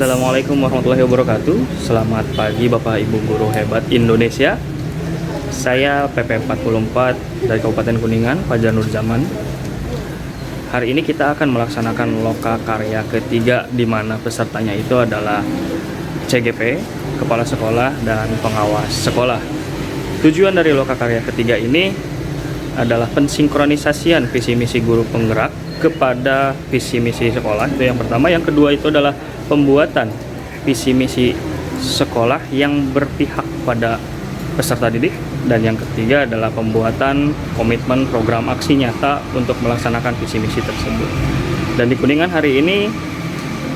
Assalamualaikum warahmatullahi wabarakatuh. Selamat pagi Bapak Ibu Guru Hebat Indonesia. Saya PP44 dari Kabupaten Kuningan, Fajar Nur Zaman. Hari ini kita akan melaksanakan loka karya ketiga, di mana pesertanya itu adalah CGP, Kepala Sekolah, dan Pengawas Sekolah. Tujuan dari loka karya ketiga ini adalah pensinkronisasian visi misi guru penggerak kepada visi misi sekolah. Itu yang pertama. Yang kedua itu adalah pembuatan visi misi sekolah yang berpihak pada peserta didik. Dan yang ketiga adalah pembuatan komitmen program aksi nyata untuk melaksanakan visi misi tersebut. Dan di Kuningan hari ini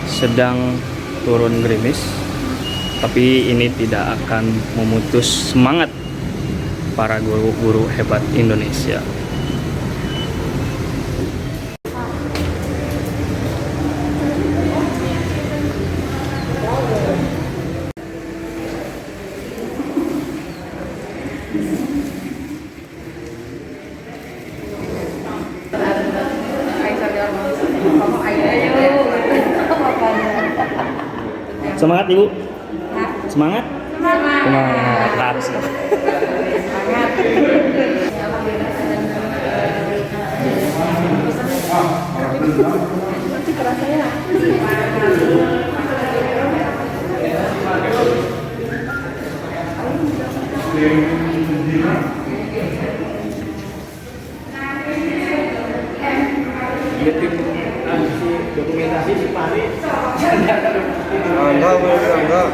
sedang turun gerimis, tapi ini tidak akan memutus semangat para guru-guru hebat Indonesia. Semangat Ibu. Semangat. Semangat. Harus. Dokumentasi si Pari. Enggak.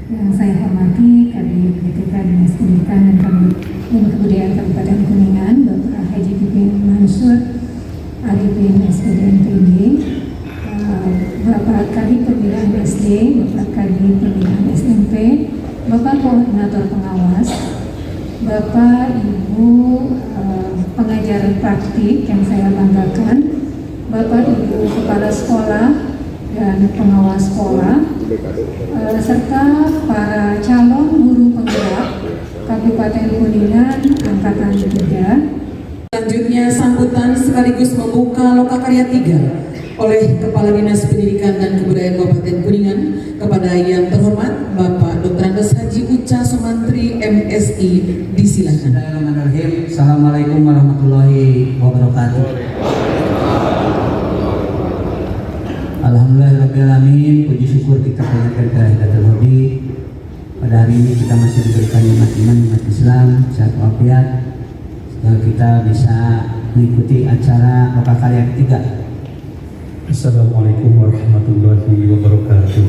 Yang saya hormati Kadif Pendidikan Dinas Pendidikan dan Kebudayaan Kabupaten Kuningan, Bapak Haji Pipin Mansur Arifin SPDMPD, Bapak Kadif Pembinaan SD, Bapak Kadif Pembinaan SMP, Bapak Koordinator Pengawas, Bapak Ibu pengajar praktik yang saya banggakan, Bapak Ibu Kepala Sekolah dan Pengawas Sekolah, serta para calon guru penggerak Kabupaten Kuningan Angkatan 3 Selanjutnya sambutan sekaligus membuka Lokakarya 3 oleh Kepala Dinas Pendidikan dan Kebudayaan Kabupaten Kuningan kepada yang terhormat Bapak Dr. Andes Haji Uca Sumantri MSI, disilakan. Bismillahirrahmanirrahim. Assalamualaikum warahmatullahi wabarakatuh. Alhamdulillahirrahmanirrahim. Puji syukur kita panjatkan kehadirat Rabbi. Pada hari ini kita masih diberikan nikmat iman, nikmat Islam, sehat walafiat, sehingga kita bisa mengikuti acara Lokakarya 3. Assalamualaikum warahmatullahi wabarakatuh.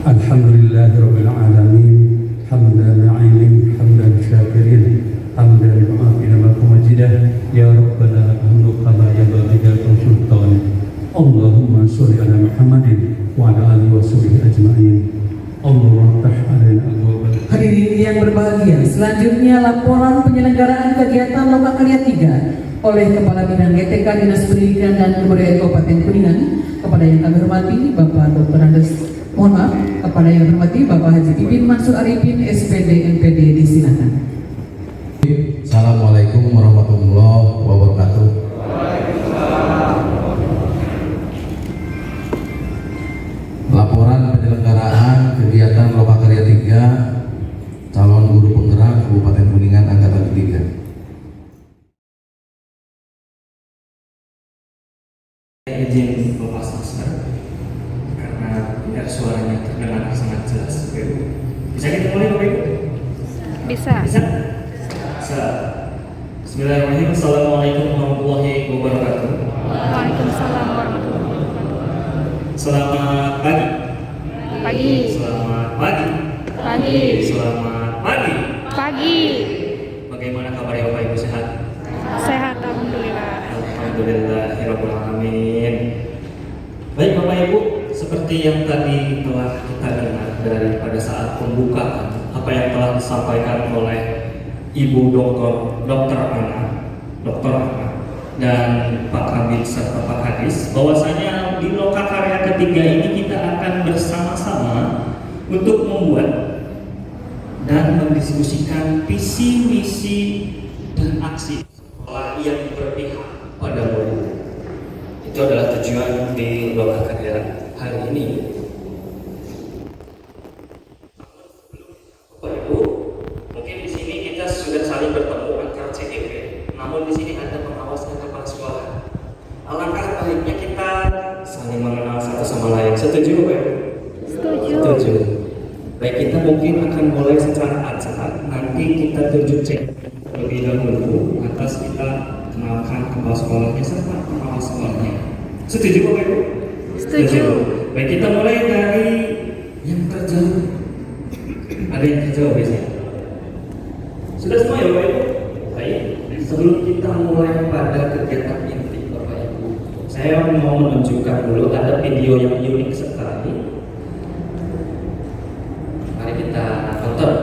Alhamdulillahirabbil alamin, hamdan na'imin, hamdan syakirin, hamdan mu'afina majidah, ya rabbana hamduka ma yanbaghi li sultan. Allahumma sholli ala Muhammadin wa ala alihi wa sahbihi ajma'in. Allahumma ftah alaina abwaab. Hadirin yang berbahagia, selanjutnya laporan penyelenggaraan kegiatan Lokakarya 3 oleh Kepala Bidang GTK Dinas Pendidikan dan Kebudayaan Kabupaten Kuningan kepada yang kami hormati Bapak Dr. Andes, mohon maaf, kepada yang hormati Bapak Haji Pipin Mansur Arifin SPD NPD, disilakan. Assalamualaikum warahmatullahi wabarakatuh. Laporan penyelenggaraan kegiatan Lokakarya 3 calon guru penggerak Kabupaten Kuningan angkatan 3. Izin lepas masker karena biar suaranya terdengar sangat jelas. Bisa kita mulai Bapak Ibu? Bisa. Bisa? Bismillahirrahmanirrahim. Assalamualaikum warahmatullahi wabarakatuh. Waalaikumsalam warahmatullahi wabarakatuh. Selamat pagi. Pagi. Selamat pagi. Pagi. Selamat pagi. Pagi. Bagaimana kabar Bapak Ibu, sehat? Sehat, alhamdulillah. Alhamdulillahirabbil alamin. Baik Bapak Ibu, seperti yang tadi telah kita dengar dari pada saat pembukaan apa yang telah disampaikan oleh Ibu Dr. Ana dan Pak Kamil serta Pak Hadis, bahwasanya di Lokakarya ketiga ini kita akan bersama-sama untuk membuat dan mendiskusikan visi, misi, dan aksi sekolah yang berpihak pada murid. Itu adalah tujuan di Lokakarya hari ini. Bapak Ibu, mungkin di sini kita sudah saling bertemu antar CDP, namun di sini ada pengawas dan kepala sekolah. Alangkah baiknya kita saling mengenal satu sama lain. Setuju Bapak Ibu? Setuju. Baik, kita mungkin akan mulai secara acak. Nanti kita tunjuk cek lebih dahulu atas kita kenalkan kepala sekolahnya serta kepala sekolahnya. Setuju Bapak Ibu? Setuju. Baik, kita mulai dari yang terjauh. Ada yang terjauh biasanya? Sudah semua ya Bapak Ibu? Baik, sebelum kita mulai pada kegiatan inti Bapak Ibu, saya mau menunjukkan dulu ada video yang unik sekali. Mari kita tonton.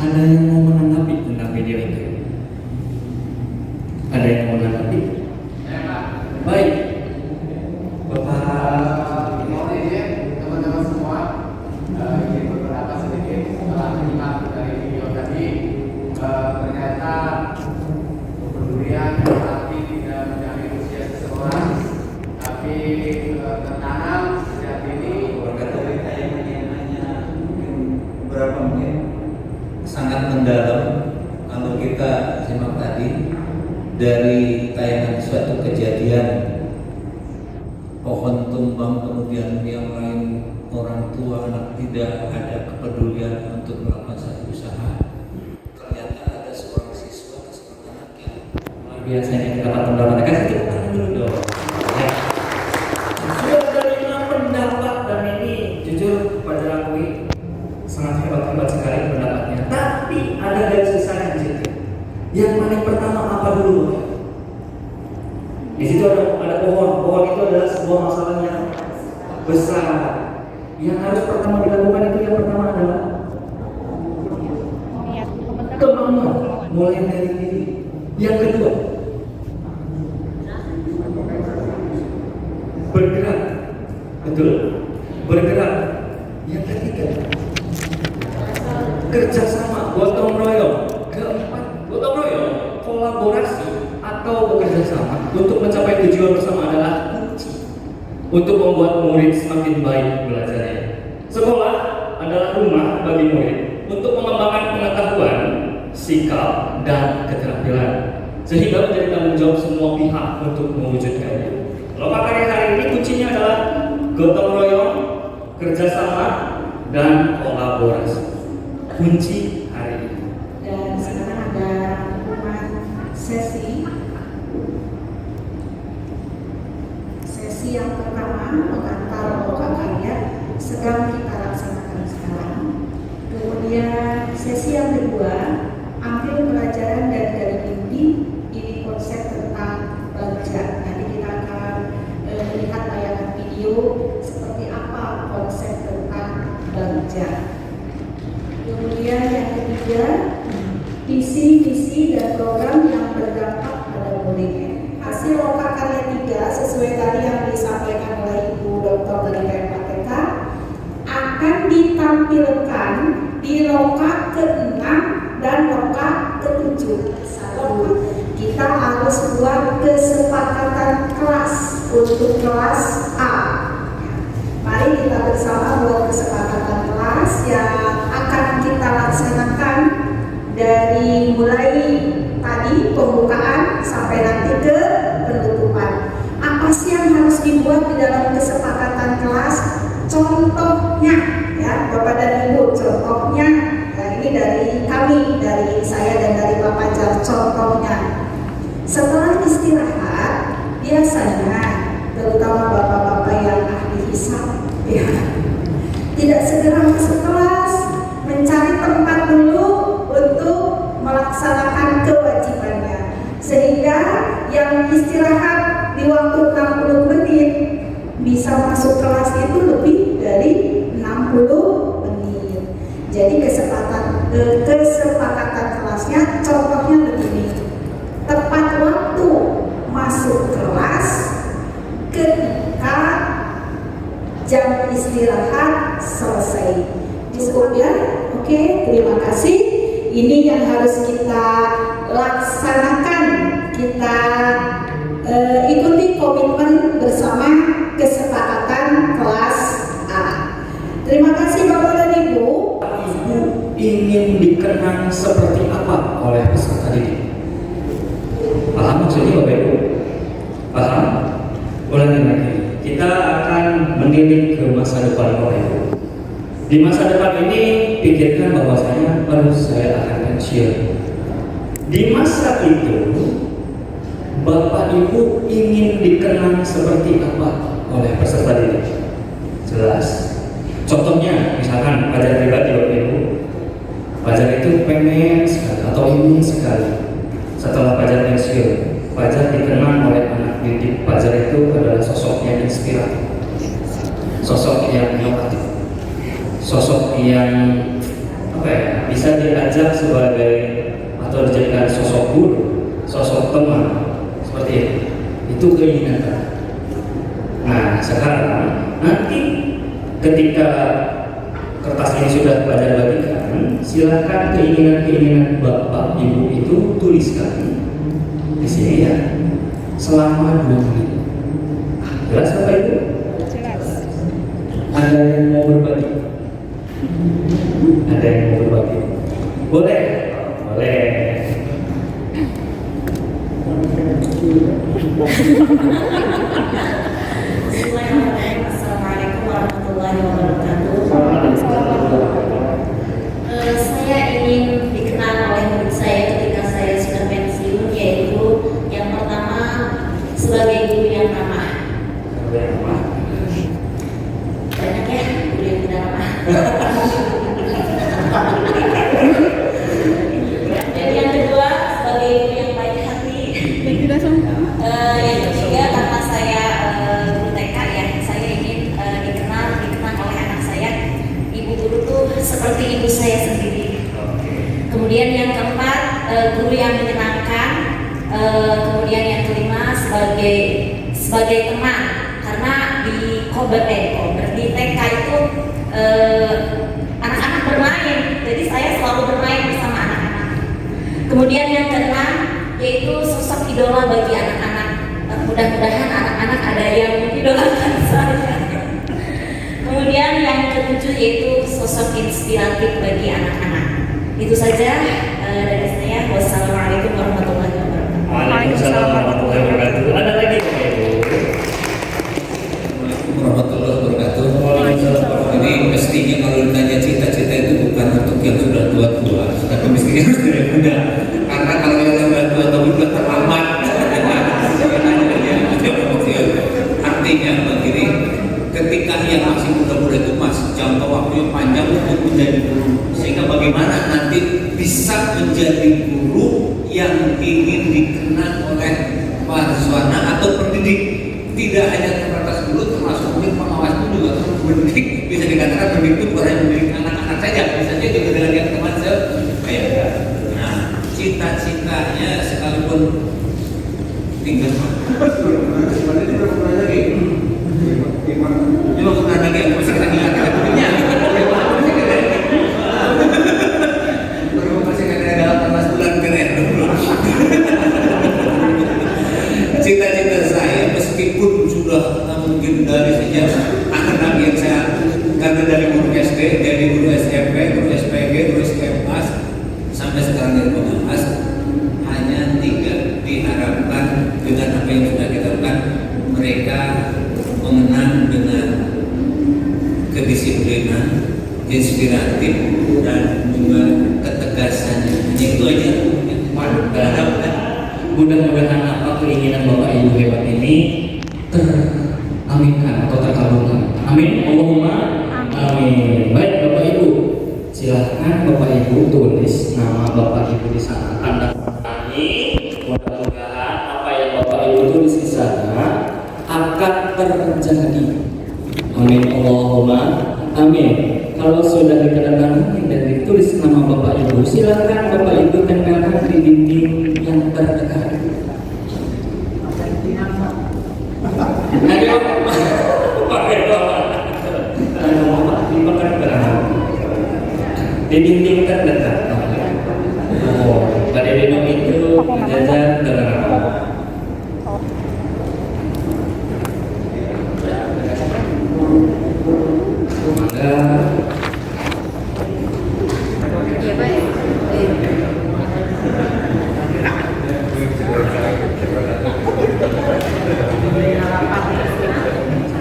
Ada yang mau menanggapi tentang video itu? Ada yang mau menanggapi? Baik, Bapak. Mohon izin teman-teman semua, ingin beberapa sedikit setelah menyimak dari video tadi, ternyata kepedulian berarti tidak menjamin usia seseorang, tapi tertanam sejak dini. Dari tayangannya berapa menit sangat mendalam. Kalau kita simak tadi dari tayangan suatu kejadian pohon tumbang, kemudian yang lain orang tua anak tidak ada kepedulian untuk melakukan satu usaha. Ternyata ada seorang siswa atau seorang anak yang Luar biasa ini pendapat pendapatnya. Kasih tepuk tangan dulu dong. Ya. Sudah ada 5 pendapat dan ini jujur pada akui sangat hebat sekali pendapatnya. Tapi ada garis besarnya di situ. Yang paling pertama apa dulu situ ada pohon. Pohon itu adalah sebuah masalah yang besar. Yang harus pertama dilakukan itu yang pertama adalah kemauan, mulai dari diri. Yang kedua, bergerak, betul, bergerak. Yang ketiga, kerjasama, gotong royong. Keempat, gotong royong, kolaborasi atau bekerja sama untuk mencapai tujuan bersama adalah kunci untuk membuat murid semakin baik belajarnya. Sekolah adalah rumah bagi murid untuk mengembangkan pengetahuan, sikap, dan keterampilan, sehingga menjadi tanggung jawab semua pihak untuk mewujudkannya. Loka karya hari ini kuncinya adalah gotong royong, kerjasama, dan kolaborasi. Kunci hari ini. Dan sekarang ada sesi yang pertama mengantar loka karya sedang kita laksanakan sekarang. Kemudian sesi yang kedua ambil pelajaran dari mimpi. Ini konsep tentang belajar. Nanti kita akan melihat tayangan video seperti apa konsep tentang belajar. Kemudian yang ketiga, visi dan program yang berdampak pada murid. Hasil loka karya 3 sesuai tadi yang disampaikan oleh Ibu Dr. dari PMKTK akan ditampilkan di loka ke-6 dan loka ke-7. Kita harus buat kesepakatan kelas untuk kelas A. Mari kita bersama buat kesepakatan kelas yang akan kita laksanakan dari mulai tadi pembukaan sampai nanti ke penutupan. Apa sih yang harus dibuat di dalam kesepakatan kelas? Contohnya, ya Bapak dan Ibu, contohnya ya, ini dari kami, dari saya dan dari Bapak Jar. Contohnya, setelah istirahat biasanya, terutama bapak-bapak yang ahli hisab, ya, tidak segera masuk kelas, mencari tempat dulu untuk melaksanakan kewajibannya, sehingga yang istirahat di waktu 60 menit bisa masuk kelas itu lebih dari 60 menit. Jadi kesepakatan kelasnya contohnya begini: tepat waktu masuk kelas ketika jam istirahat selesai. Cukup ya? Oke, terima kasih. Ini yang harus kita laksanakan. Kita ikuti komitmen bersama kesepakatan kelas A. Terima kasih Bapak dan Ibu. Ibu ingin dikenang seperti apa oleh peserta didik? Paham maksudnya Bapak Ibu? Paham? Ulangi lagi. Kita akan menilik ke masa depan Bapak Ibu. Di masa depan ini pikirkan bahwasanya saya akan pensiun. Di masa itu Bapak Ibu ingin dikenang seperti apa oleh peserta didik? Jelas. Contohnya, misalkan Fajar pribadi Bapak Ibu, Fajar itu pengen sekali atau ingin sekali setelah Fajar pensiun, Fajar dikenang oleh anak didik. Fajar itu adalah sosok yang inspiratif, sosok yang inovatif, sosok yang bisa diajak sebagai atau dijadikan sosok guru, sosok teman, seperti itu. Itu keinginan Pak. Nah sekarang nanti ketika kertas ini sudah Fajar bagikan, silakan keinginan Bapak Ibu itu tuliskan di sini ya, selama 2 menit. Jelas Bapak Ibu? Jelas. Ada yang mau berbagi? Ada yang mau berbagi? Boleh? Boleh. Assalamualaikum warahmatullahi wabarakatuh. Saya ingin dikenal oleh murid saya ketika saya sudah pensiun, yaitu yang pertama sebagai guru yang ramah. Banyak ya guru yang tidak ramah. Dan yang kedua sebagai guru yang baik hati. Yang ketiga di TK itu anak-anak bermain, jadi saya selalu bermain bersama anak-anak. Kemudian yang keenam yaitu sosok idola bagi anak-anak. Mudah-mudahan anak-anak ada yang mengidolakan saya. Kemudian yang ketujuh yaitu sosok inspiratif bagi anak-anak. Itu saja dari saya. Wassalamualaikum warahmatullahi wabarakatuh. Waalaikumsalam warahmatullahi wabarakatuh. Ada lagi Bapak Ibu? Warahmatullahi wabarakatuh. Ini mestinya kalau ditanya cita-cita itu bukan untuk yang sudah tua-tua, tapi mestinya harus dari muda. Karena kalau yang sudah tua-tua itu terlambat. Artinya begini, ketika yang masih muda-muda itu masih jangka waktunya panjang untuk menjadi guru, sehingga bagaimana nanti bisa menjadi guru yang ingin dikenal oleh mahasiswa atau pendidik. Tidak hanya terbatas guru, termasuk mungkin pengawas pun juga terus mendidik. Bisa dikatakan pendidik itu bukan hanya mendidik anak-anak saja, misalnya juga dengan yang teman saya. Nah, cita-citanya sekalipun tinggal Cuma pernah lagi aku masih kita punya. Masih kita dalam 14 bulan keren. Cita-cita saya meskipun sudah mungkin dari sejak anak-anak yang saya karena dari guru SD, dari guru SMP, guru SPG, guru SMA sampai sekarang dari pengawas hanya 3 diharapkan dengan apa yang sudah kita lakukan mereka mengenang dengan kedisiplinan, inspiratif dan juga ketegasannya. Hanya itu aja. Mudah-mudahan apa keinginan Bapak Ibu hebat ini teraminkan atau terkabulkan. Amin. Allahumma amin. Baik Bapak Ibu, silahkan Bapak Ibu tulis nama Bapak Ibu di sana. Tanda tangan. Mudah-mudahan apa yang Bapak Ibu tulis di sana akan terjadi. Amin. Allahumma amin. Kalau sudah ditandatangani dan ditulis nama Bapak Ibu, silakan Bapak Ibu tempelkan di dinding yang terdekat. Di dinding terdekat. Oh, pada dinding itu jajar terang.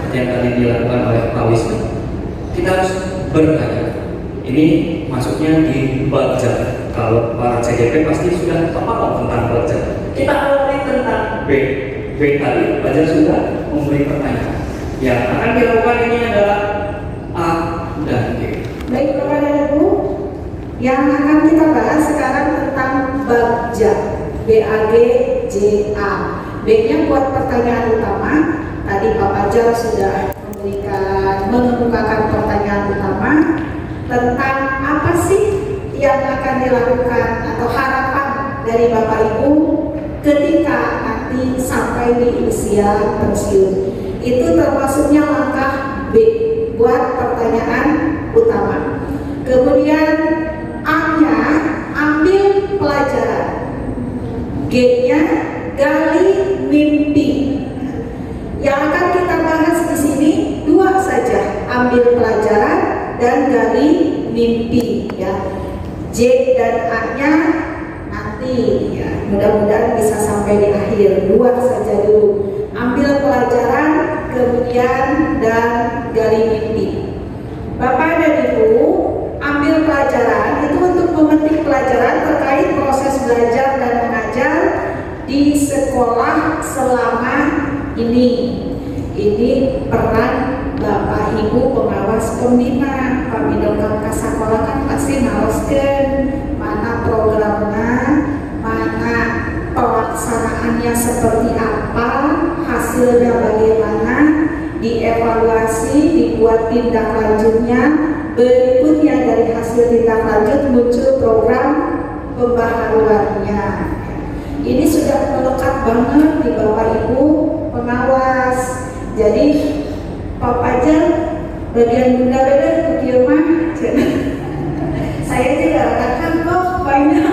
Yang tadi dilakukan oleh Pak Wisnu, kita harus bertanya. Ini masuknya di budget. Kalau para CGP pasti sudah paham tentang budget. Kita awali tentang B. B tadi budget sudah memberi pertanyaan. Yang akan dilakukan ini adalah A dan D. Baik Bapak dan Ibu, yang akan kita bahas sekarang tentang BAGJA, BAGJA. B-nya buat pertanyaan utama. Tadi Pak Fajar sudah mengemukakan pertanyaan utama tentang apa sih yang akan dilakukan atau harapan dari Bapak Ibu ketika nanti sampai di usia pensiun. Itu termasuknya langkah B buat pertanyaan utama. Kemudian A-nya ambil pelajaran, G-nya gali mimpi. Yang akan kita bahas di sini 2 saja, ambil pelajaran dan gali mimpi. Ya, J dan A-nya nanti ya, mudah-mudahan bisa sampai di akhir. 2 saja dulu, ambil pelajaran, kemudian dan gali mimpi. Bapak dan Ibu, ambil pelajaran itu untuk memetik pelajaran terkait proses belajar dan mengajar di sekolah selama ini peran Bapak Ibu pengawas pembina. Pak Bidokam Kasakola kan pasti ngaoskeun mana programnya, mana pelaksanaannya seperti apa, hasilnya bagaimana, dievaluasi, dibuat tindak lanjutnya. Berikutnya dari hasil tindak lanjut muncul program pembaharuannya. Ini sudah melekat banget di Bapak Ibu pengawas. Jadi Pak Fajar bagian bunda beda kieu mah. Saya juga katakan kok banyak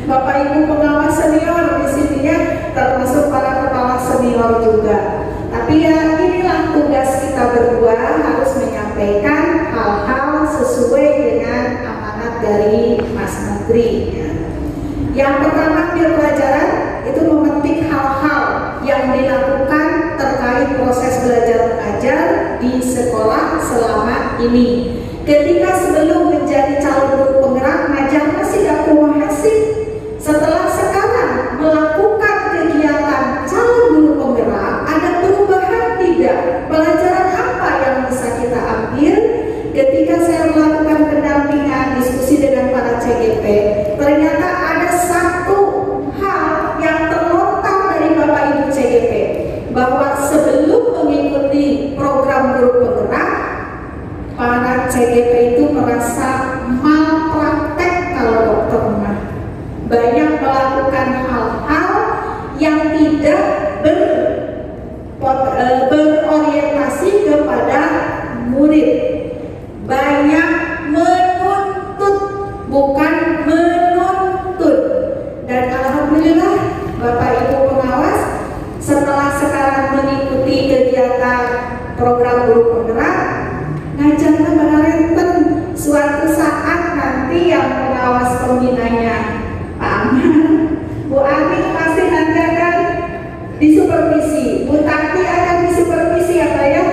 Bapak Ibu pengawas senior di sini ya, termasuk para kepala senior juga. Tapi ya inilah tugas kita berdua, harus menyampaikan hal-hal sesuai dengan amanat dari Mas Menteri. Yang pertama di pelajaran itu memetik hal-hal yang dilakukan terkait proses belajar mengajar di sekolah selama ini. Ketika sebelum menjadi calon guru penggerak ngajar masih gak kumaha sih. Setelah sekarang melakukan kegiatan calon guru penggerak, ada perubahan tidak? Pelajaran apa yang bisa kita ambil? Ketika saya melakukan pendampingan diskusi dengan para CGP, ternyata ada satu hal yang terlontar dari Bapak Ibu CGP, bahwa sebelum mengikuti program guru penggerak, para CGP itu merasa malpraktek kalau dokter mah. Banyak melakukan hal-hal yang tidak berorientasi kepada murid. Banyak menuntut, bukan menuntut. Dan alhamdulillah Bapak Ibu pengawas, setelah sekarang mengikuti kegiatan program guru penggerak, ngajarnya benar-benar suatu saat nanti yang pengawas pembinanya Pak Aman, Bu Ani pasti nanti akan disupervisi, Bu Tati akan disupervisi apa ya,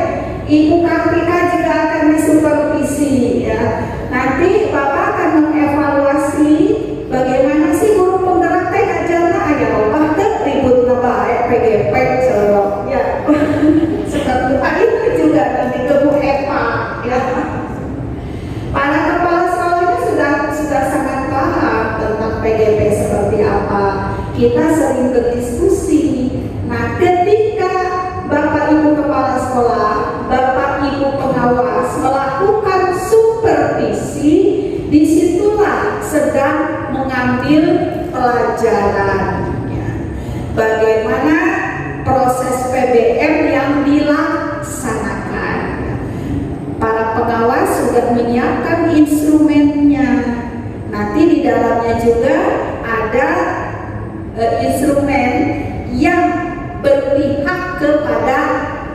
Ibu Kartika juga akan disupervisi ya. Nanti Bapak akan mengevaluasi bagaimana sih guru penggerak teh ngajarna aya loba teh ributna bae PGP celok ya. Seperti Pak itu juga nanti ke Bu Eva ya. Para kepala sekolahnya sudah sangat paham tentang PGP seperti apa. Kita sering berdiskusi. Nah, ketika Bapak Ibu kepala sekolah, Bapak Ibu pengawas melakukan supervisi, disitulah sedang mengambil pelajaran. Bagaimana proses PBM yang dilaksanakan. Para pengawas sudah menyiapkan instrumennya. Nanti di dalamnya juga ada instrumen yang berpihak kepada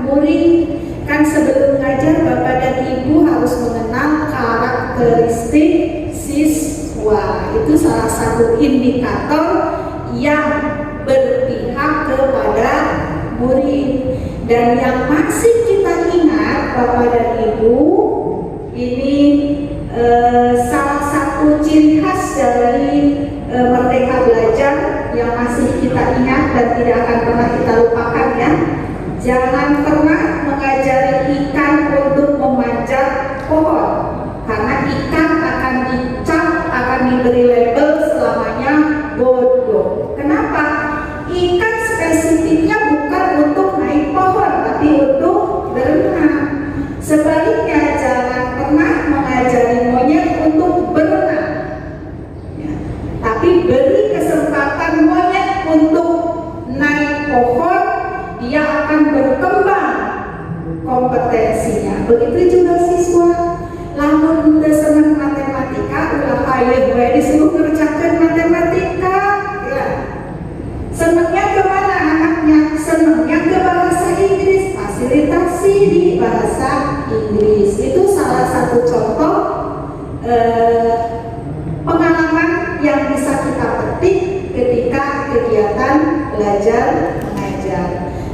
murid. Kan sebelum ngajar Bapak dan Ibu harus mengenal karakteristik siswa. Itu salah satu indikator yang berpihak kepada murid. Dan yang masih kita ingat Bapak dan Ibu, ini salah satu ciri khas dari Merdeka Belajar yang masih kita ingat dan tidak akan pernah kita lupakan ya. Jangan pernah mengajari ikan untuk memanjat pohon, karena ikan akan dicap, akan diberi label selamanya bodoh. Kenapa? Ikan spesifiknya bukan untuk naik pohon, tapi untuk berenang. Sebaliknya, jangan pernah mengajari monyet untuk berenang, ya. Tapi beri kesempatan monyet untuk naik pohon, dia akan berkembang kompetensinya. Begitu juga siswa. Lamun udah senang matematika, ulah ayo gue disuruh ngerjakan matematika, ya. Senangnya kemana anaknya? Senangnya ke bahasa Inggris, fasilitasi di bahasa Inggris. Itu salah satu contoh pengalaman yang bisa kita petik ketika kegiatan belajar mengajar.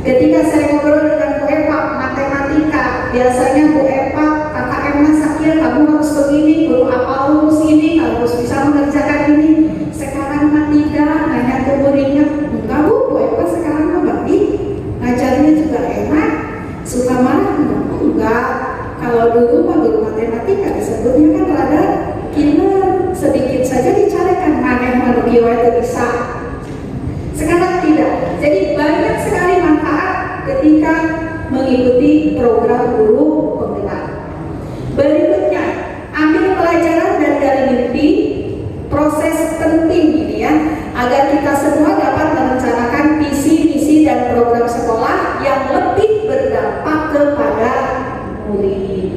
Ketika saya ngobrol dengan Bu Eva matematika, biasanya Bu Eva KKM-nya sakit, kamu harus begini, guru apa rumus ini, kamu harus bisa mengerjakan ini. Sekarang mah tidak, nanya ke muridnya, enggak Bu Eva sekarang mah baik, ngajarnya juga enak, suka marah enggak. Kalau dulu mah guru matematika disebutnya kan rada killer, sedikit saja dicarikan maneh manusia itu bisa. Sekarang tidak. Jadi banyak sekali manfaat ketika mengikuti program guru penggerak. Berikutnya, ambil pelajaran dan gali mimpi. Proses penting ini ya, agar kita semua dapat merencanakan visi, misi dan program sekolah yang lebih berdampak kepada murid.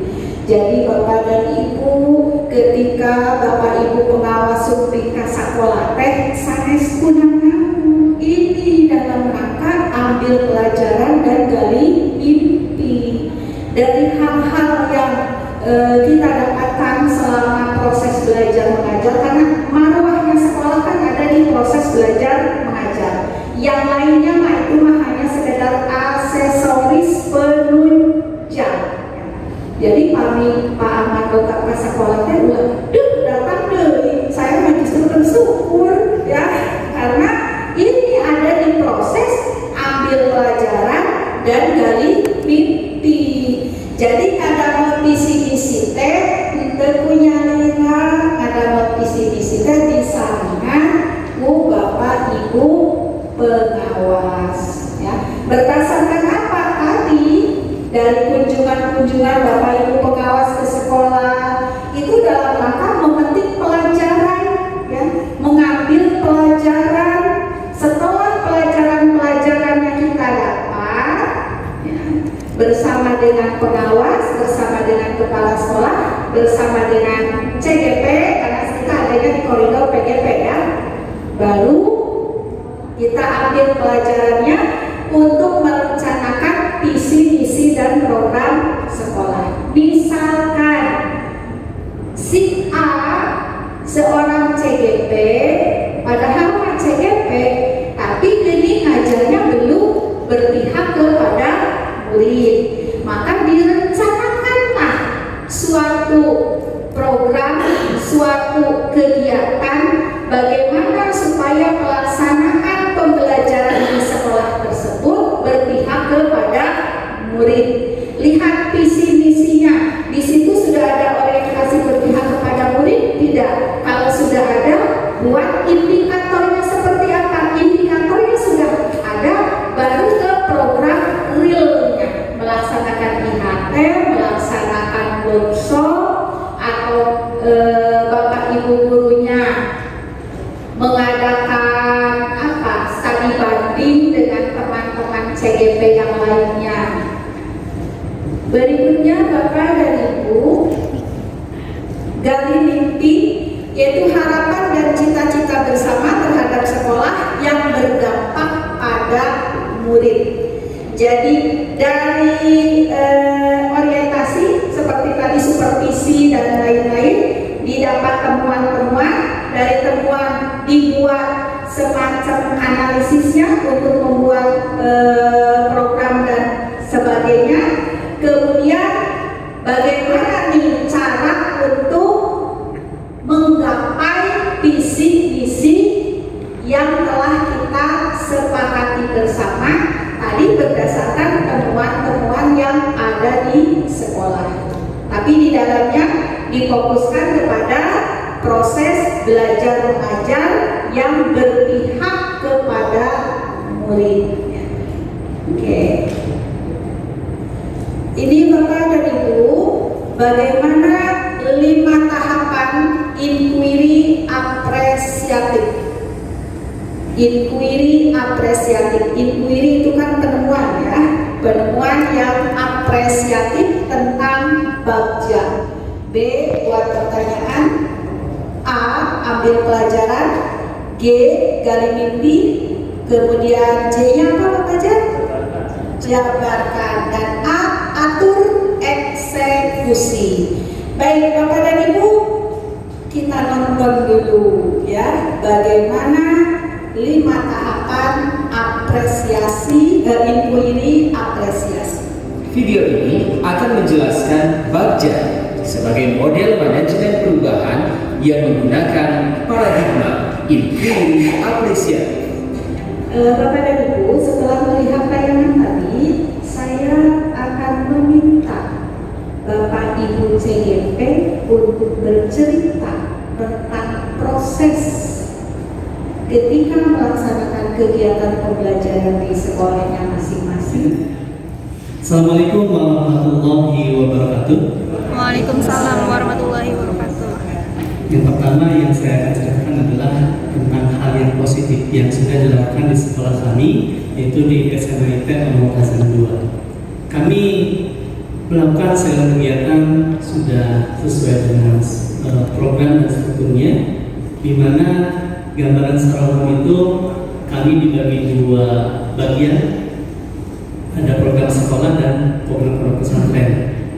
Jadi Bapak dan Ibu, ketika Bapak Ibu pengawas supri ka sakola teh sanes kunaon ini dalam rangka ambil pelajaran dan gali mimpi dari hal-hal yang kita dapatkan selama proses belajar mengajar, karena marwahnya sekolah kan ada di proses belajar mengajar. Yang lainnya mah itu mah hanya sekedar aksesoris penunjang. Jadi Pak Ahmad Dokter ke sekolah teh ulah datang deui. Saya mah justru bersyukur ya, karena ini ada di proses ambil pelajaran dan gali mimpi. Jadi kada misi-misi teh teu punya lira, kada misi-misi teh disarangan ku Bapak Ibu pengawas ya. Berdasarkan apa tadi? Dari kunjungan-kunjungan Bapak Ibu pengawas ke sekolah itu dalam rangka memetik pelajaran ya, mengambil pelajaran. Setelah pelajaran-pelajaran yang kita dapat ya, bersama dengan pengawas, bersama dengan kepala sekolah, bersama dengan CGP, karena kita adanya di koridor PGP ya, baru kita ambil pelajarannya untuk merencanakan visi misi dan program sekolah. Misalkan si A seorang CGP, padahal mah CGP, tapi gini ngajarnya belum berpihak kepada murid, maka direncanakanlah suatu program, suatu kegiatan bagaimana supaya pelaksanaan pembelajaran di sekolah tersebut berpihak kepada murid. Lihat visi misinya, di situ sudah ada orientasi berpihak kepada murid? Tidak. Kalau sudah ada, buat indikatornya seperti apa? Indikatornya sudah ada, baru ke program realnya, melaksanakan IHT, melaksanakan workshop, atau Bapak Ibu gurunya mengadakan studi banding dengan teman-teman CGP yang lainnya. Berikutnya Bapak dan Ibu, gali mimpi, yaitu harapan dan cita-cita bersama terhadap sekolah yang berdampak pada murid. Jadi dari orientasi seperti tadi supervisi dan lain-lain, didapat temuan-temuan, dari temuan dibuat semacam analisisnya untuk membuat program dan sebagainya. Kemudian bagaimana nih cara untuk menggapai visi misi yang telah kita sepakati bersama tadi berdasarkan temuan-temuan yang ada di sekolah. Tapi di dalamnya difokuskan kepada proses belajar mengajar yang berpihak kepada murid. Oke. Ini Bapak dan Ibu, bagaimana 5 tahapan inquiry apresiatif. Inquiry apresiatif. Inquiry itu kan penemuan ya, penemuan yang apresiatif tentang bagja. B, buat pertanyaan. A, ambil pelajaran. G, gali mimpi. Kemudian J-nya apa Bapak Jan? Jabarkan. Dan A, atur eksekusi. Baik Bapak dan Ibu, kita nonton dulu ya, bagaimana 5 tahapan apresiasi, inquiry apresiasi. Video ini akan menjelaskan bagja sebagai model manajemen perubahan yang menggunakan paradigma inquiry apresiatif. Bapak dan Ibu, setelah melihat tayangan tadi, saya akan meminta Bapak Ibu CGP untuk bercerita tentang proses ketika melaksanakan kegiatan pembelajaran di sekolahnya masing-masing. Assalamualaikum warahmatullahi wabarakatuh. Waalaikumsalam warahmatullahi wabarakatuh. Yang pertama yang saya akan ceritakan adalah tentang hal yang positif yang sudah dilakukan di sekolah kami, yaitu di SMIT Pamekasan 2. Kami melakukan segala kegiatan sesuai dengan program dan strukturnya, di mana gambaran secara umum itu kami dibagi dua bagian. Ada program sekolah dan program pondok pesantren,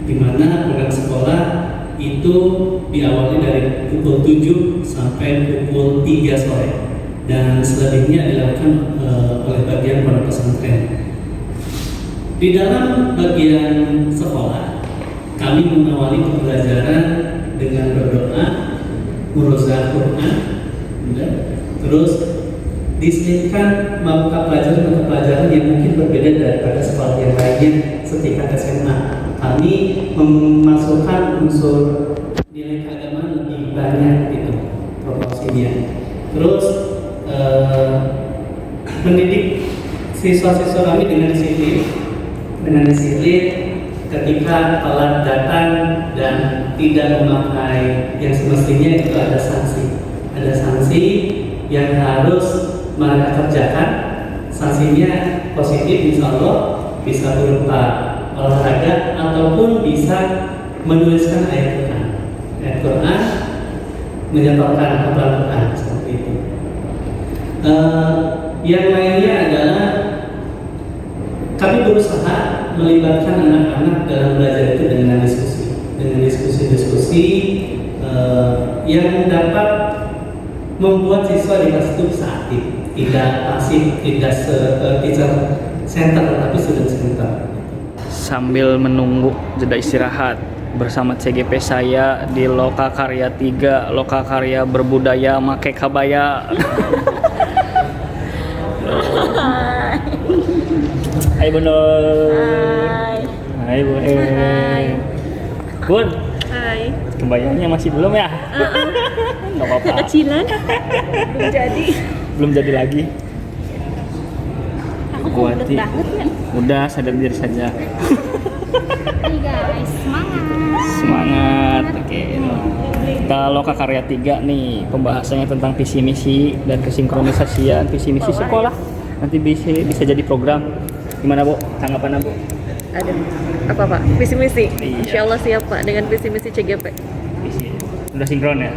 di mana program sekolah itu diawali dari pukul 7 sampai pukul 3 sore dan selebihnya dilakukan oleh bagian pondok pesantren. Di dalam bagian sekolah, kami mengawali pembelajaran dengan berdoa, murojaah Quran, terus diselipkan mata pelajaran yang mungkin berbeda daripada sekolah yang lainnya setingkat SMA. Kami memasukkan unsur nilai keagamaan lebih banyak gitu proporsinya. Terus mendidik siswa-siswa kami dengan disiplin ketika telat datang dan tidak memakai yang semestinya itu ada sanksi yang harus mereka kerjakan. Sanksinya positif, insya Allah bisa berupa olahraga ataupun bisa menuliskan ayat Quran, menyetorkan hafalan Quran seperti itu. Yang lainnya adalah kami berusaha melibatkan anak-anak dalam belajar itu dengan diskusi yang dapat membuat siswa di kelas itu bisa aktif, tidak pasif, tidak teacher center, tapi student center. Sambil menunggu jeda istirahat bersama CGP saya di Loka Karya 3, Loka Karya Berbudaya Make Kabaya. Hai Bun. Hai Bun. Bun. Hai. Kebayanya masih belum ya? Nggak apa-apa. Kecilan. Belum jadi lagi. Aku kuat banget ya. Udah sadar diri saja. Hai guys, Semangat. Oke. Kita Loka Karya 3 nih, pembahasannya tentang visi misi dan kesinkronisasian visi misi sekolah. Nanti bisa jadi program. Gimana Bu? Tanggapan Bu? Ada apa Pak? Visi misi? Iya. Insya Allah siap Pak dengan visi misi CGP. Sudah sinkron ya?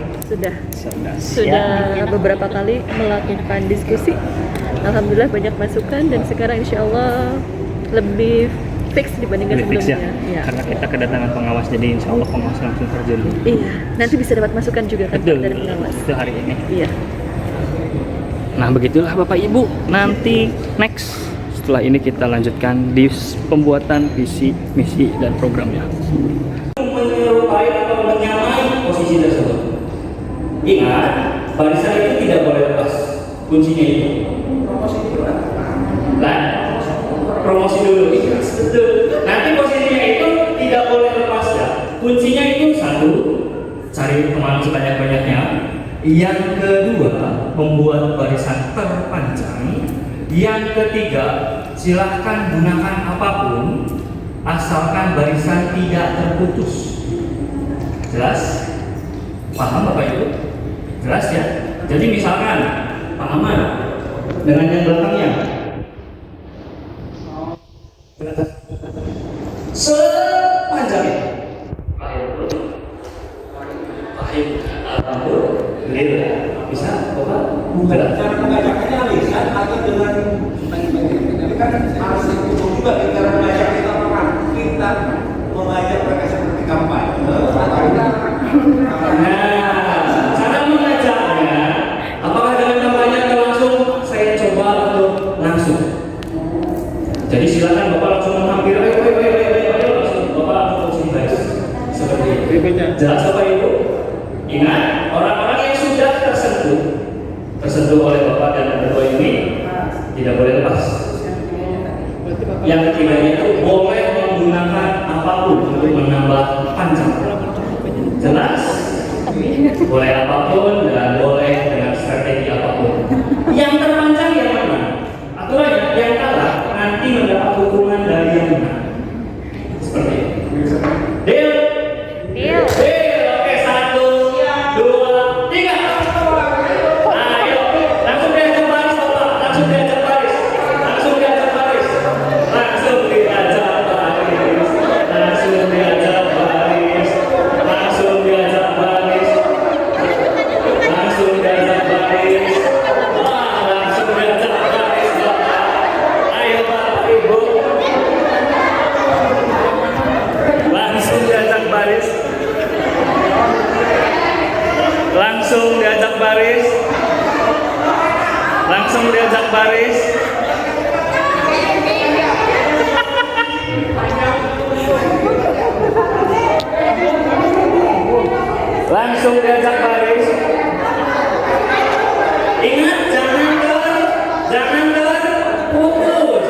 Sudah beberapa kali melakukan diskusi. Alhamdulillah banyak masukan dan sekarang insya Allah lebih fix dibandingkan Lebih fix sebelumnya. ya? Karena kita kedatangan pengawas, jadi insya Allah pengawas langsung terjun. Iya, nanti bisa dapat masukan juga kan Betul, dari pengawas. itu hari ini. Iya. Nah begitulah Bapak Ibu, nanti next setelah ini kita lanjutkan di pembuatan visi, misi, dan programnya. Menyerupai atau menyamai posisi tersebut. Ingat, barisan itu tidak boleh lepas. Kuncinya itu promosi dulu. Nah, promosi dulu. Betul. Nanti posisinya itu tidak boleh lepas ya. Kuncinya itu satu, cari teman sebanyak-banyaknya. Yang kedua, membuat barisan terpanjang. Yang ketiga, silahkan gunakan apapun asalkan barisan tidak terputus. Jelas? Paham Bapak Ibu? Jelas ya? Jadi misalkan Pak Ahmad dengan yang belakangnya sepanjangnya bisa Bapak? Cara mengajaknya lisan atau dengan ini kan harus dihitung juga cara mengajak kita orang kita mengajak mereka seperti kampanye atau kita cara mengajaknya apakah dengan kampanye atau langsung? Saya coba untuk langsung. Jadi silakan Bapak langsung menghampiri, ayo langsung Bapak langsung guys seperti itu. Jelas Bapak Ibu? Ingat, orang-orang yang sudah tersentuh oleh Bapak dan berdua ini tidak boleh lepas. Yang ketiganya itu boleh menggunakan apapun untuk menambah panjang. Jelas? Boleh apapun dan boleh dengan strategi apapun. Yang terpanjang yang mana? Aturannya yang kalah nanti mendapat hukuman dari yang menang. Seperti itu. Deal? Deal. Oke, 1, 2, 3. Ayo, langsung diajak baris Bapak. Langsung diajak baris. Langsung diajak baris. Langsung diajak baris. Langsung diajak baris. Langsung Langsung diajak baris. Langsung diajak baris. Langsung diajak baris. Ingat jangan terputus.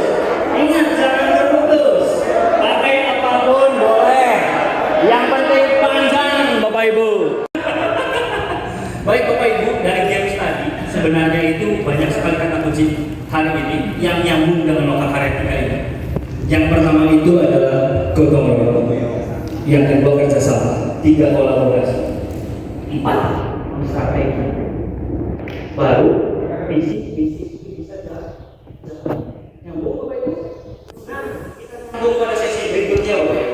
Ingat jangan terputus. Pakai apapun boleh. Yang penting panjang, Bapak Ibu. Baik Bapak Ibu, dari games tadi sebenarnya itu banyak sekali kata kunci hari ini yang nyambung dengan lokal karetika ini. Yang pertama itu adalah gotong royong, yang kedua kerjasama, 3 kolaborasi, 4 strategi, baru visi bisa nyambung Bapak Ibu. Nah, kita sambung pada sesi berikutnya Bapak Ibu.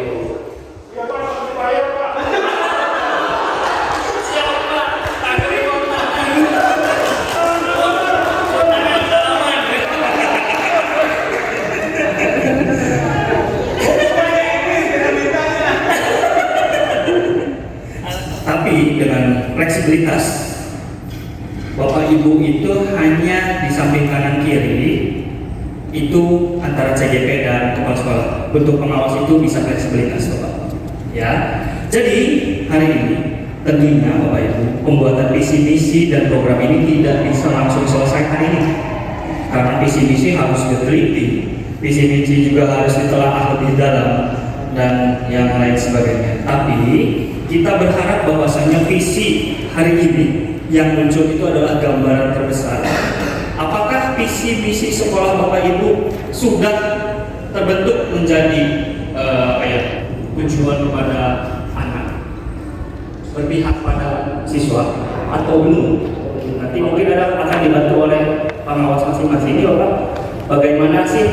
Tapi dengan fleksibilitas, Bapak Ibu itu hanya di samping kanan kiri itu antara CGP dan kepala sekolah. Bentuk pengawas itu bisa fleksibilitas Bapak. Ya. Jadi hari ini tentunya Bapak Ibu pembuatan visi misi dan program ini tidak bisa langsung selesai hari ini. Karena visi misi harus diteliti, visi misi juga harus ditelaah lebih dalam dan yang lain sebagainya. Tapi kita berharap bahwasanya visi hari ini yang muncul itu adalah gambaran terbesar. Apakah visi misi sekolah Bapak Ibu sudah terbentuk menjadi tujuan kepada anak, berpihak pada siswa atau belum? Nanti mungkin akan dibantu oleh pengawas masing-masing. Ini Bapak, bagaimana sih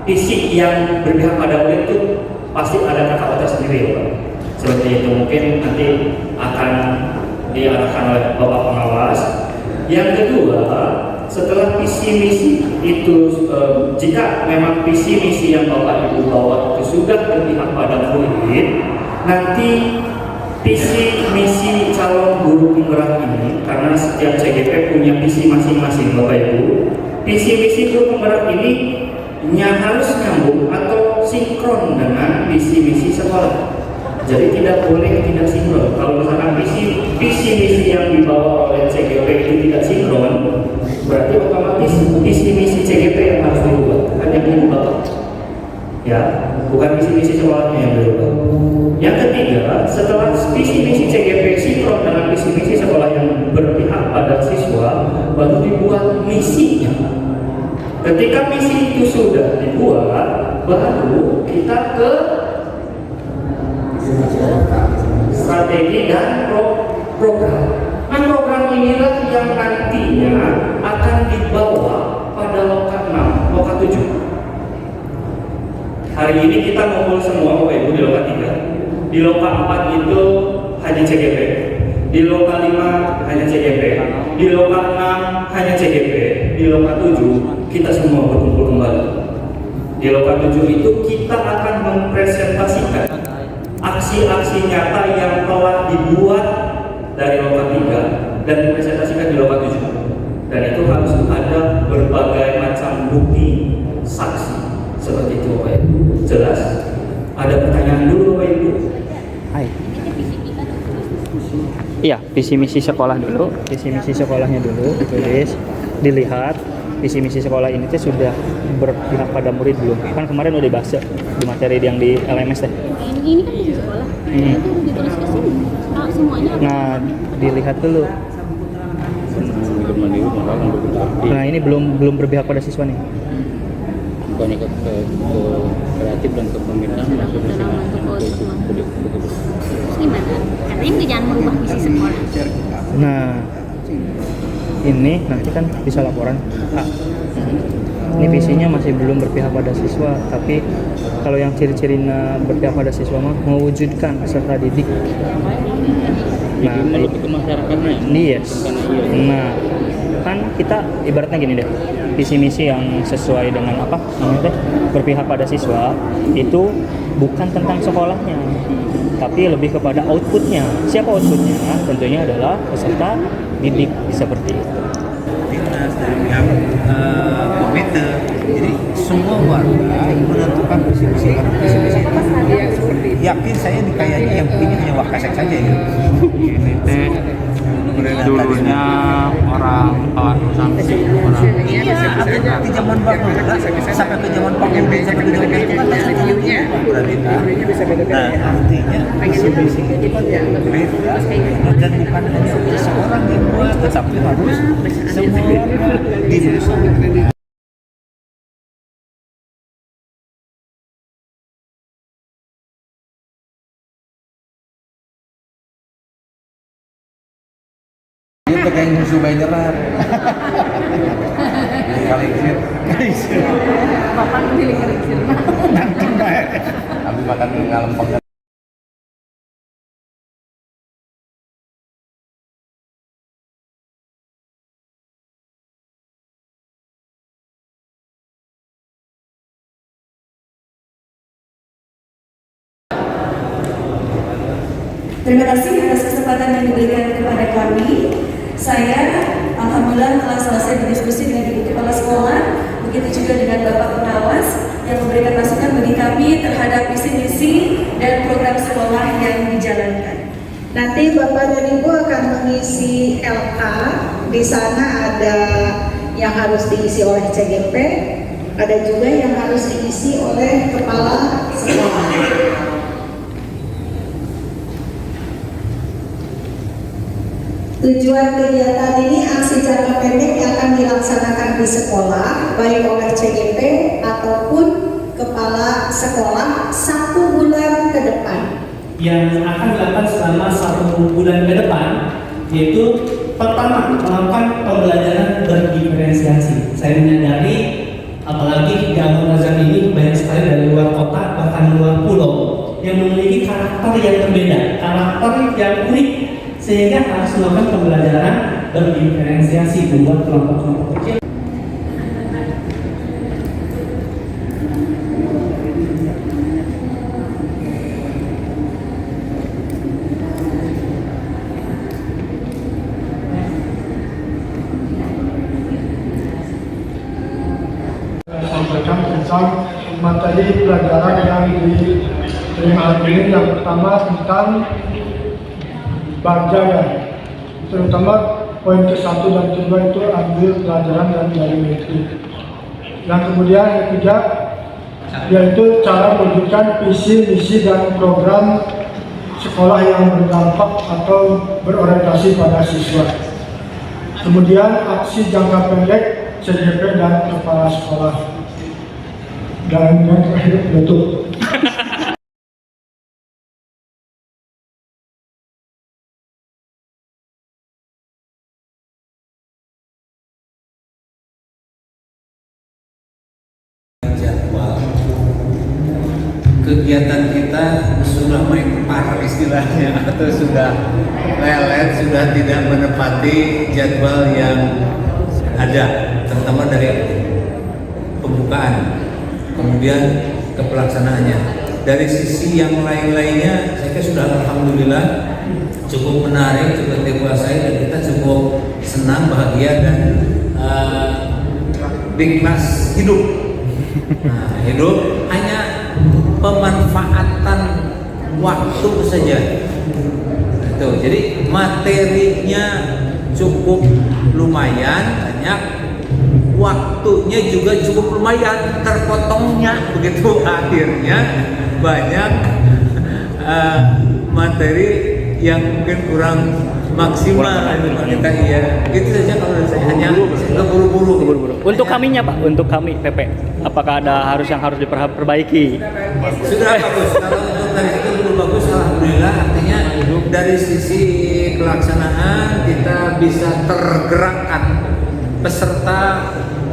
visi yang berpihak pada murid itu? Pasti ada kakak tersendiri Bapak. Seperti itu mungkin nanti akan diarahkan oleh Bapak pengawas. Yang kedua, setelah visi misi itu jika memang visi misi yang Bapak Ibu bawa itu sudah berpihak pada murid, nanti visi misi calon guru penggerak ini, karena setiap CGP punya visi masing-masing Bapak Ibu, visi misi guru penggerak ini harus nyambung atau sinkron dengan visi misi sekolah. Jadi tidak boleh tidak sinkron. Kalau misalkan visi misi yang dibawa oleh CGP itu tidak sinkron, berarti otomatis visi misi CGP yang harus dirubah, bukan yang dirubah. Ya, bukan visi misi sekolahnya yang dirubah. Yang ketiga, setelah visi misi CGP sinkron dengan visi misi sekolah yang berpihak pada siswa, baru dibuat misinya. Ketika misi itu sudah dibuat, baru kita ke strategi dan program. Nah, program inilah yang nantinya akan dibawa pada loka 6, loka 7. Hari ini kita ngumpul semua Bapak Ibu di loka 3. Di loka 4 itu hanya CGP. Di loka 5 hanya CGP. Di loka 6 hanya CGP. Di loka 7 kita semua berkumpul kembali. Di loka 7 itu kita akan mempresentasikan aksi-aksi nyata yang telah dibuat dari loka 3 dan dipresentasikan di loka 7. Dan itu harus ada berbagai macam bukti saksi seperti itu Bapak Ibu. Jelas? Ada pertanyaan dulu Bapak Ibu? Hai. Iya, visi misi sekolah dulu, visi misi sekolahnya dulu ditulis, dilihat visi misi sekolah ini tuh sudah berpihak pada murid belum? Kan kemarin udah dibahas di materi yang di LMS teh. Ini kan visi sekolah. Itu ditulis ke sini. Semuanya. Nah, dilihat dulu. Nah, ini belum berpihak pada siswa nih. Bukannya ke kreatif dan ke pembinaan maksudnya gimana? Katanya jangan merubah visi sekolah. Nah, ini nanti kan bisa laporan A. Ini visinya masih belum berpihak pada siswa, tapi kalau yang ciri-cirinya berpihak pada siswa mah mewujudkan peserta didik. Nah, lebih ke masyarakatnya. Yes. Nah, kan kita ibaratnya gini deh, visi misi yang sesuai dengan apa namanya deh, berpihak pada siswa itu bukan tentang sekolahnya, tapi lebih kepada outputnya. Siapa outputnya? Tentunya adalah peserta didik seperti itu. Timnas dari pihak komite, jadi semua warga menentukan visi-visi yakin saya ini kayaknya yang begini hanya Wakasek saja ya. Ini teh dulunya orang sampai orang di zaman baru sampai ke zaman Pak Budi sampai ke zaman itu kan berarti nah artinya visi-visi itu kan beda dan bukan hanya seseorang yang buat tetapi harus semua dimusuhi. Dia tuh kayak musuh banyeran. Kalingsir. Bapak pilih kalingsir. Nanti baik. Kami makan ngalempeng. Terima kasih atas kesempatan yang diberikan kepada kami. Saya alhamdulillah telah selesai berdiskusi dengan Ibu Kepala Sekolah, begitu juga dengan Bapak Pengawas yang memberikan masukan bagi kami terhadap visi-misi dan program sekolah yang dijalankan. Nanti Bapak dan Ibu akan mengisi LK. Di sana ada yang harus diisi oleh CGP, ada juga yang harus diisi oleh Kepala Sekolah. Tujuan kegiatan ini aksi jangka pendek yang akan dilaksanakan di sekolah, baik oleh CGP ataupun Kepala Sekolah 1 bulan ke depan. Yang akan dilakukan selama 1 bulan ke depan, yaitu pertama melakukan pembelajaran berdiferensiasi. Saya menyadari, apalagi Gabung Razak ini banyak sekali dari luar kota bahkan luar pulau yang memiliki karakter yang berbeda, karakter yang unik, sehingga harus melakukan pembelajaran berdiferensiasi, membuat kelompok-kelompok kecil. Sampaikan tentang materi pelajaran yang diterima hari ini. Yang pertama tentang Bajaya, terutama poin ke-1 dan ke-2 itu ambil pelajaran dari metrik. Yang kemudian yang ketiga yaitu cara mewujudkan visi, misi dan program sekolah yang berdampak atau berorientasi pada siswa. Kemudian aksi jangka pendek CGP dan Kepala Sekolah. Dan yang terakhir betul. Kegiatan kita sudah main par istilahnya atau sudah lelet, sudah tidak menepati jadwal yang ada, terutama dari pembukaan kemudian ke pelaksanaannya. Dari sisi yang lain-lainnya saya kira sudah alhamdulillah cukup menarik, cukup dikuasai, dan kita cukup senang, bahagia, dan ikhlas hidup. Nah, hidup hanya pemanfaatan waktu saja. Itu. Jadi materinya cukup lumayan banyak, waktunya juga cukup lumayan terpotongnya, begitu akhirnya banyak materi yang mungkin kurang maksimal kita. Iya, itu saja kalau dari saya, hanya keburu-buru. Untuk kaminya Pak, untuk kami PP, apakah ada yang harus diperbaiki? Sudah bagus. Kalau untuk dari itu belum bagus, alhamdulillah. Artinya dari sisi pelaksanaan kita bisa tergerakkan, peserta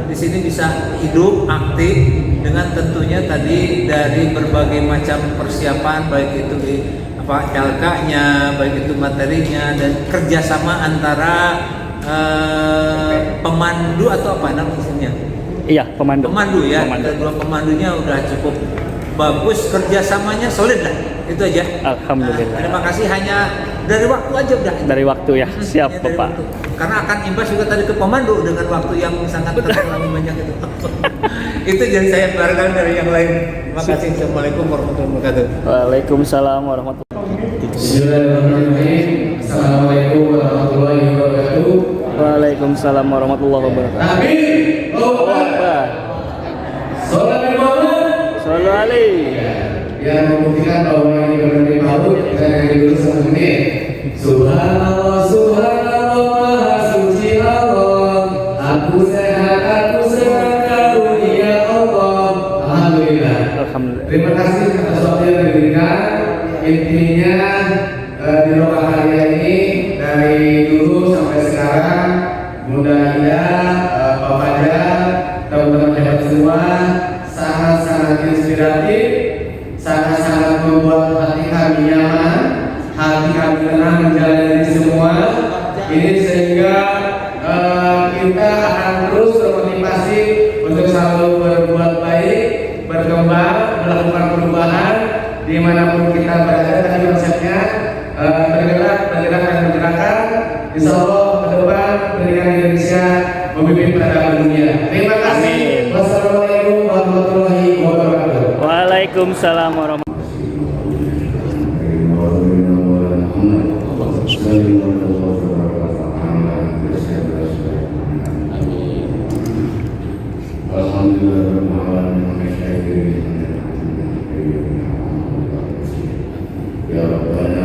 di sini bisa hidup aktif dengan tentunya tadi dari berbagai macam persiapan, baik itu di LK-nya, baik itu materinya, dan kerjasama antara pemandu atau apa namanya? Iya, pemandu. Pemandu ya, pemandu. Dua pemandunya udah cukup bagus, kerjasamanya solid lah, itu aja. Alhamdulillah. Terima kasih, hanya dari waktu aja udah. Dari waktu ya, siap Dari Bapak. waktu. Karena akan imbas juga tadi ke pemandu dengan waktu yang sangat terlalu banyak itu. Itu jadi saya barangkali dari yang lain. Terima kasih. Assalamualaikum warahmatullahi wabarakatuh. Waalaikumsalam warahmatullahi wabarakatuh. Bismillahirrahmanirrahim. Assalamualaikum warahmatullahi wabarakatuh. Waalaikumsalam warahmatullahi wabarakatuh. Amin. Allahu Akbar. Salam Muhammad. Sallallahu alaihi. Yang membuktikan bahwa ini benar-benar makhluk, kita yang dulu 1 menit. Subhanallah, subhanallah, maha suci Allah. Aku sehat karunia Allah. Alhamdulillah. Alhamdulillah. Terima kasih atas waktu yang diberikan. Intinya di Rokaharia ini dari dulu sampai sekarang, mudah-mudahan Pak Fajar, teman-teman hebat semua, sangat-sangat inspiratif, sangat-sangat membuat hati kami nyaman, hati kami tenang menjalani semua ini, sehingga kita akan terus termotivasi untuk selalu berbuat baik, berkembang, melakukan perubahan dimanapun kita berada. Tadi konsepnya bergerak dan bergerakan. Insya Allah ke depan pendidikan Indonesia memimpin peradaban dunia. Terima kasih. Wassalamualaikum warahmatullahi wabarakatuh. Waalaikumsalam warahmatullahi Rabbana